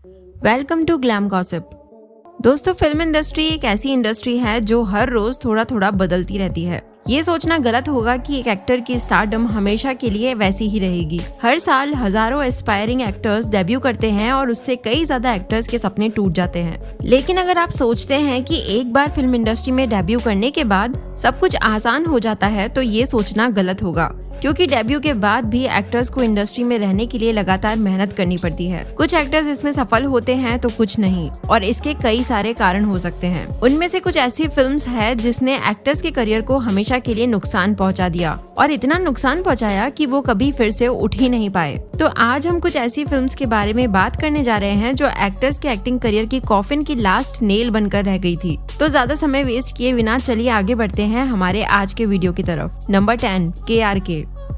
Welcome to glam gossip. दोस्तों, film industry एक ऐसी इंडस्ट्री है जो हर रोज थोड़ा थोड़ा बदलती रहती है। ये सोचना गलत होगा कि एक एक्टर की स्टारडम हमेशा के लिए वैसी ही रहेगी। हर साल हजारों एस्पायरिंग एक्टर्स डेब्यू करते हैं और उससे कई ज्यादा एक्टर्स के सपने टूट जाते हैं। लेकिन अगर आप सोचते हैं कि एक बार फिल्म इंडस्ट्री में डेब्यू करने के बाद सब कुछ आसान हो जाता है, तो ये सोचना गलत होगा, क्योंकि डेब्यू के बाद भी एक्टर्स को इंडस्ट्री में रहने के लिए लगातार मेहनत करनी पड़ती है। कुछ एक्टर्स इसमें सफल होते हैं तो कुछ नहीं, और इसके कई सारे कारण हो सकते हैं। उनमें से कुछ ऐसी फिल्म्स है जिसने एक्टर्स के करियर को हमेशा के लिए नुकसान पहुंचा दिया, और इतना नुकसान पहुंचाया कि वो कभी फिर से उठ ही नहीं पाए। तो आज हम कुछ ऐसी फिल्म्स के बारे में बात करने जा रहे हैं जो एक्टर्स के एक्टिंग करियर की कॉफिन की लास्ट नेल बनकर रह गई थी। तो ज्यादा समय वेस्ट किए बिना चलिए आगे बढ़ते हैं हमारे आज के वीडियो की तरफ। नंबर 10,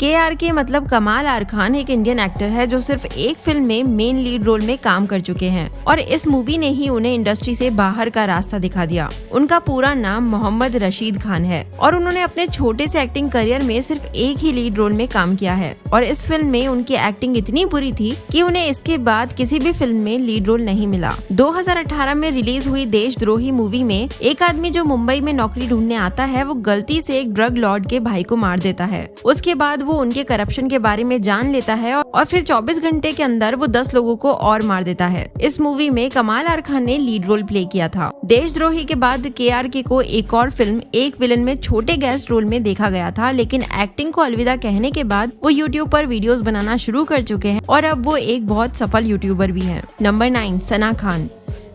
KRK मतलब कमाल आर खान एक इंडियन एक्टर है जो सिर्फ एक फिल्म में मेन लीड रोल में काम कर चुके हैं, और इस मूवी ने ही उन्हें इंडस्ट्री से बाहर का रास्ता दिखा दिया। उनका पूरा नाम मोहम्मद रशीद खान है और उन्होंने अपने छोटे से एक्टिंग करियर में सिर्फ एक ही लीड रोल में काम किया है, और इस फिल्म में उनकी एक्टिंग इतनी बुरी थी कि उन्हें इसके बाद किसी भी फिल्म में लीड रोल नहीं मिला। 2018 में रिलीज हुई देशद्रोही मूवी में एक आदमी जो मुंबई में नौकरी ढूंढने आता है, वो गलती से एक ड्रग लॉर्ड के भाई को मार देता है। उसके बाद वो उनके करप्शन के बारे में जान लेता है और फिर 24 घंटे के अंदर वो 10 लोगों को और मार देता है। इस मूवी में कमाल आर खान ने लीड रोल प्ले किया था। देशद्रोही के बाद KRK को एक और फिल्म एक विलन में छोटे गेस्ट रोल में देखा गया था, लेकिन एक्टिंग को अलविदा कहने के बाद वो यूट्यूब पर वीडियोस बनाना शुरू कर चुके हैं और अब वो एक बहुत सफल यूट्यूबर भी हैं। नंबर 9,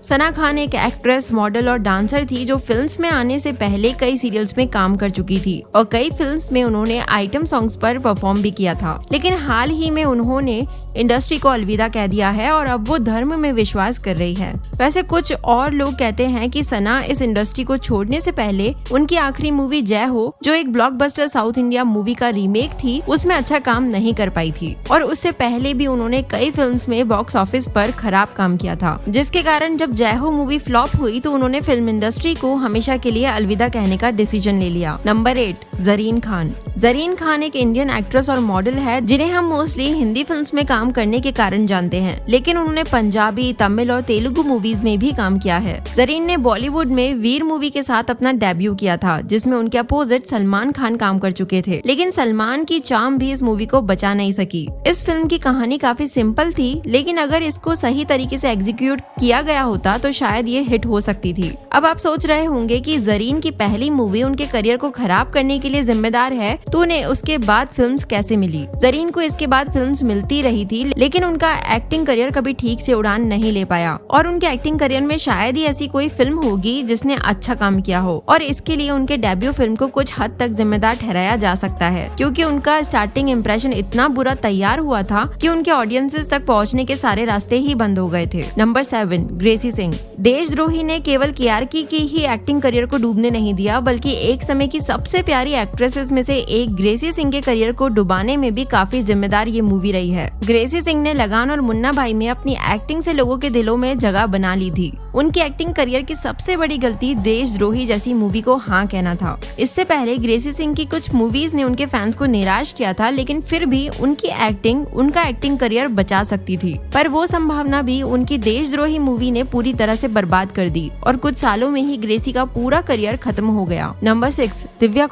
सना खान एक एक्ट्रेस, मॉडल और डांसर थी जो फिल्म्स में आने से पहले कई सीरियल्स में काम कर चुकी थी और कई फिल्म्स में उन्होंने आइटम सॉन्ग्स पर परफॉर्म भी किया था। लेकिन हाल ही में उन्होंने इंडस्ट्री को अलविदा कह दिया है और अब वो धर्म में विश्वास कर रही है। वैसे कुछ और लोग कहते हैं कि सना इस इंडस्ट्री को छोड़ने से पहले उनकी आखिरी मूवी जय हो, जो एक ब्लॉकबस्टर साउथ इंडिया मूवी का रीमेक थी, उसमें अच्छा काम नहीं कर पाई थी, और उससे पहले भी उन्होंने कई फिल्म्स में बॉक्स ऑफिस पर खराब काम किया था, जिसके कारण जब जय हो मूवी फ्लॉप हुई तो उन्होंने फिल्म इंडस्ट्री को हमेशा के लिए अलविदा कहने का डिसीजन ले लिया। नंबर 8, ज़रीन खान एक इंडियन एक्ट्रेस और मॉडल है जिन्हें हम मोस्टली हिंदी फिल्म्स में काम करने के कारण जानते हैं, लेकिन उन्होंने पंजाबी, तमिल और तेलुगु मूवीज में भी काम किया है। ज़रीन ने बॉलीवुड में वीर मूवी के साथ अपना डेब्यू किया था, जिसमें उनके अपोजिट सलमान खान काम कर चुके थे, लेकिन सलमान की चार्म भी इस मूवी को बचा नहीं सकी। इस फिल्म की कहानी काफी सिंपल थी, लेकिन अगर इसको सही तरीके से एग्जीक्यूट किया गया होता तो शायद ये हिट हो सकती थी। अब आप सोच रहे होंगे कि ज़रीन की पहली मूवी उनके करियर को खराब करने के लिए जिम्मेदार है, तो उन्हें उसके बाद फिल्म्स कैसे मिली? ज़रीन को इसके बाद फिल्म्स मिलती रही थी, लेकिन उनका एक्टिंग करियर कभी ठीक से उड़ान नहीं ले पाया, और उनके एक्टिंग करियर में शायद ही ऐसी कोई फिल्म होगी जिसने अच्छा काम किया हो, और इसके लिए उनके डेब्यू फिल्म को कुछ हद तक जिम्मेदार ठहराया जा सकता है, क्योंकि उनका स्टार्टिंग इम्प्रेशन इतना बुरा तैयार हुआ था कि उनके ऑडियंसेस तक पहुँचने के सारे रास्ते ही बंद हो गए थे। नंबर 7, ग्रेसी सिंह। देशद्रोही ने केवल KRK की ही एक्टिंग करियर को डूबने नहीं दिया, बल्कि एक समय की सबसे प्यारी एक्ट्रेसेस में से एक ग्रेसी सिंह के करियर को डुबाने में भी काफी जिम्मेदार ये मूवी रही है। ग्रेसी सिंह ने लगान और मुन्ना भाई में अपनी एक्टिंग से लोगों के दिलों में जगह बना ली थी। उनकी एक्टिंग करियर की सबसे बड़ी गलती देशद्रोही जैसी मूवी को हाँ कहना था। इससे पहले ग्रेसी सिंह की कुछ मूवीज ने उनके फैंस को निराश किया था, लेकिन फिर भी उनका एक्टिंग करियर बचा सकती थी, पर वो संभावना भी उनकी देशद्रोही मूवी ने पूरी तरह से बर्बाद कर दी और कुछ सालों में ही ग्रेसी का पूरा करियर खत्म हो गया। नंबर 6, दिव्या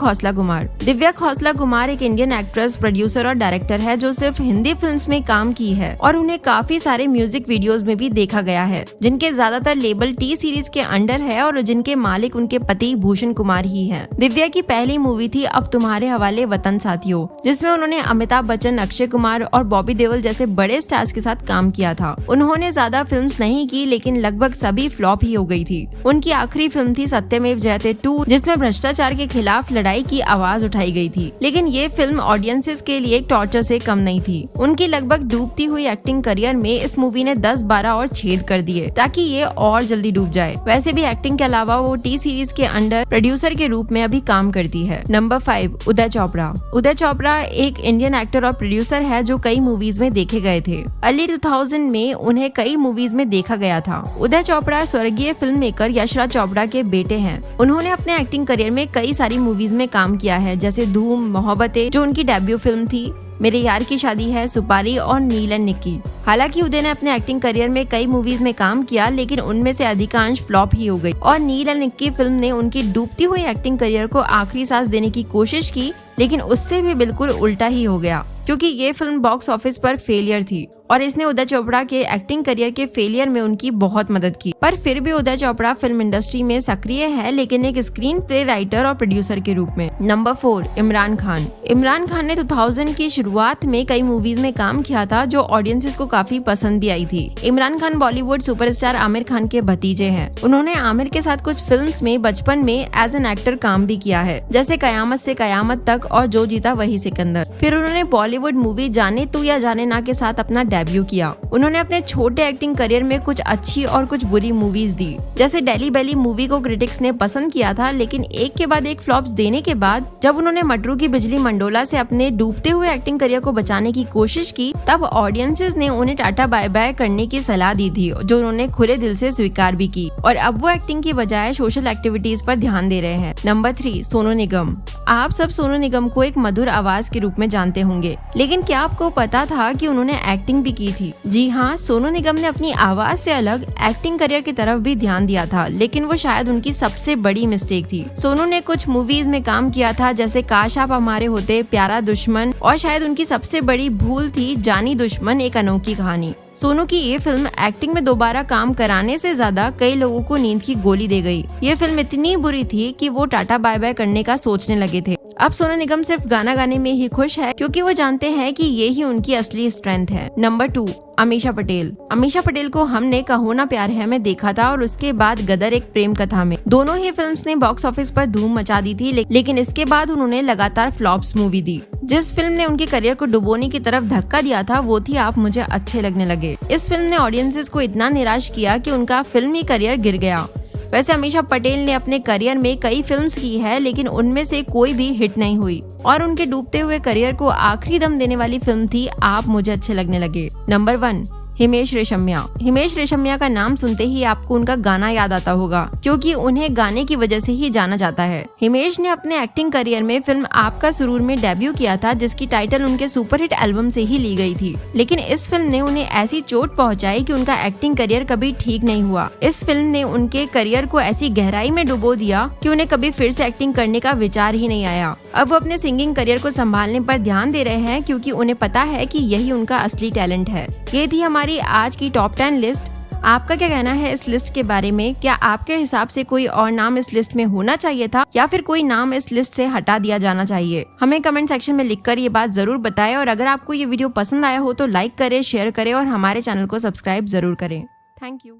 खोसला कुमार एक इंडियन एक्ट्रेस, प्रोड्यूसर और डायरेक्टर है जो सिर्फ हिंदी फिल्म्स में काम की है, और उन्हें काफी सारे म्यूजिक वीडियोस में भी देखा गया है, जिनके ज्यादातर लेबल T सीरीज के अंडर है और जिनके मालिक उनके पति भूषण कुमार ही हैं। दिव्या की पहली मूवी थी अब तुम्हारे हवाले वतन साथियों, जिसमें उन्होंने अमिताभ बच्चन, अक्षय कुमार और बॉबी देओल जैसे बड़े स्टार्स के साथ काम किया था। उन्होंने ज्यादा फिल्म्स नहीं की, लेकिन लगभग सभी फ्लॉप ही हो गई थी। उनकी आखिरी फिल्म थी सत्यमेव जयते 2, जिसमें भ्रष्टाचार के खिलाफ लड़ाई की आवाज उठाई गई थी, लेकिन ये फिल्म ऑडियंसेस के लिए टॉर्चर से कम नहीं थी। उनकी लगभग डूबती हुई एक्टिंग करियर में इस मूवी ने 10-12 और छेद कर दिए ताकि ये और जल्दी डूब जाए। वैसे भी एक्टिंग के अलावा वो T सीरीज के अंडर प्रोड्यूसर के रूप में अभी काम करती है। नंबर 5, उदय चोपड़ा एक इंडियन एक्टर और प्रोड्यूसर है जो कई मूवीज में देखे गए थे। अर्ली 2000 में उन्हें कई मूवीज में देखा गया था। उदय चोपड़ा स्वर्गीय फिल्म मेकर यशराज चोपड़ा के बेटे हैं। उन्होंने अपने एक्टिंग करियर में कई सारी मूवीज में काम किया है, जैसे धूम, मोहब्बतें जो उनकी डेब्यू फिल्म थी, मेरे यार की शादी है, सुपारी और नील एंड निक्की। हालांकि उदय ने अपने एक्टिंग करियर में कई मूवीज में काम किया, लेकिन उनमें से अधिकांश फ्लॉप ही हो गई और नील एंड निक्की फिल्म ने उनकी डूबती हुई एक्टिंग करियर को आखिरी सांस देने की कोशिश की, लेकिन उससे भी बिल्कुल उल्टा ही हो गया, क्योंकि ये फिल्म बॉक्स ऑफिस पर फेलियर थी और इसने उदय चोपड़ा के एक्टिंग करियर के फेलियर में उनकी बहुत मदद की। पर फिर भी उदय चोपड़ा फिल्म इंडस्ट्री में सक्रिय है, लेकिन एक स्क्रीन प्ले राइटर और प्रोड्यूसर के रूप में। नंबर 4, इमरान खान। इमरान खान ने 2000 की शुरुआत में कई मूवीज में काम किया था जो ऑडियंसेस को काफी पसंद भी आई थी। इमरान खान बॉलीवुड सुपरस्टार आमिर खान के भतीजे हैं। उन्होंने आमिर के साथ कुछ फिल्म्स में बचपन में एज एन एक्टर काम भी किया है, जैसे कयामत से कयामत तक और जो जीता वही सिकंदर। फिर उन्होंने बॉलीवुड मूवी जाने तू या जाने ना के साथ अपना डेब्यू किया। उन्होंने अपने छोटे एक्टिंग करियर में कुछ अच्छी और कुछ बुरी मूवीज दी, जैसे डेली बेली मूवी को क्रिटिक्स ने पसंद किया था, लेकिन एक के बाद एक फ्लॉप्स देने के बाद जब उन्होंने मटरू की बिजली मंडोला से अपने डूबते हुए एक्टिंग करियर को बचाने की कोशिश की, तब ऑडियंसेस ने उन्हें टाटा बाय बाय करने की सलाह दी थी, जो उन्होंने खुले दिल से स्वीकार भी की और अब वो एक्टिंग की बजाय सोशल एक्टिविटीज पर ध्यान दे रहे हैं। नंबर 3, सोनू निगम। आप सब सोनू निगम को एक मधुर आवाज के रूप में जानते होंगे, लेकिन क्या आपको पता था कि उन्होंने एक्टिंग भी की थी? जी हाँ, सोनू निगम ने अपनी आवाज से अलग एक्टिंग करियर की तरफ भी ध्यान दिया था, लेकिन वो शायद उनकी सबसे बड़ी मिस्टेक थी। सोनू ने कुछ मूवीज में काम किया था, जैसे काश आप हमारे होते, प्यारा दुश्मन, और शायद उनकी सबसे बड़ी भूल थी जानी दुश्मन एक अनोखी कहानी। सोनू की ये फिल्म एक्टिंग में दोबारा काम कराने से ज्यादा कई लोगों को नींद की गोली दे गई। ये फिल्म इतनी बुरी थी कि वो टाटा बाय बाय करने का सोचने लगे थे। अब सोनू निगम सिर्फ गाना गाने में ही खुश है, क्योंकि वो जानते हैं कि ये ही उनकी असली स्ट्रेंथ है। नंबर 2, अमीषा पटेल। अमीषा पटेल को हमने कहो ना प्यार है में देखा था और उसके बाद गदर एक प्रेम कथा में। दोनों ही फिल्म्स ने बॉक्स ऑफिस पर धूम मचा दी थी, लेकिन इसके बाद उन्होंने लगातार फ्लॉप्स मूवी दी। जिस फिल्म ने उनके करियर को डुबोने की तरफ धक्का दिया था वो थी आप मुझे अच्छे लगने लगे। इस फिल्म ने ऑडियंसेस को इतना निराश किया कि उनका फिल्मी करियर गिर गया। वैसे अमीषा पटेल ने अपने करियर में कई फिल्म्स की है, लेकिन उनमें से कोई भी हिट नहीं हुई और उनके डूबते हुए करियर को आखिरी दम देने वाली फिल्म थी आप मुझे अच्छे लगने लगे। नंबर 1, हिमेश रेशमिया। हिमेश रेशमिया का नाम सुनते ही आपको उनका गाना याद आता होगा, क्योंकि उन्हें गाने की वजह से ही जाना जाता है। हिमेश ने अपने एक्टिंग करियर में फिल्म आपका सुरूर में डेब्यू किया था, जिसकी टाइटल उनके सुपरहिट एल्बम से ही ली गई थी, लेकिन इस फिल्म ने उन्हें ऐसी चोट पहुंचाई कि उनका एक्टिंग करियर कभी ठीक नहीं हुआ। इस फिल्म ने उनके करियर को ऐसी गहराई में डुबो दिया कि उन्हें कभी फिर से एक्टिंग करने का विचार ही नहीं आया। अब वो अपने सिंगिंग करियर को संभालने पर ध्यान दे रहे हैं, क्योंकि उन्हें पता है कि यही उनका असली टैलेंट है। ये थी हमारी आज की टॉप 10 लिस्ट। आपका क्या कहना है इस लिस्ट के बारे में? क्या आपके हिसाब से कोई और नाम इस लिस्ट में होना चाहिए था या फिर कोई नाम इस लिस्ट से हटा दिया जाना चाहिए? हमें कमेंट सेक्शन में लिखकर ये बात जरूर बताएं और अगर आपको ये वीडियो पसंद आया हो तो लाइक करें, शेयर करें और हमारे चैनल को सब्सक्राइब जरूर करें। Thank you.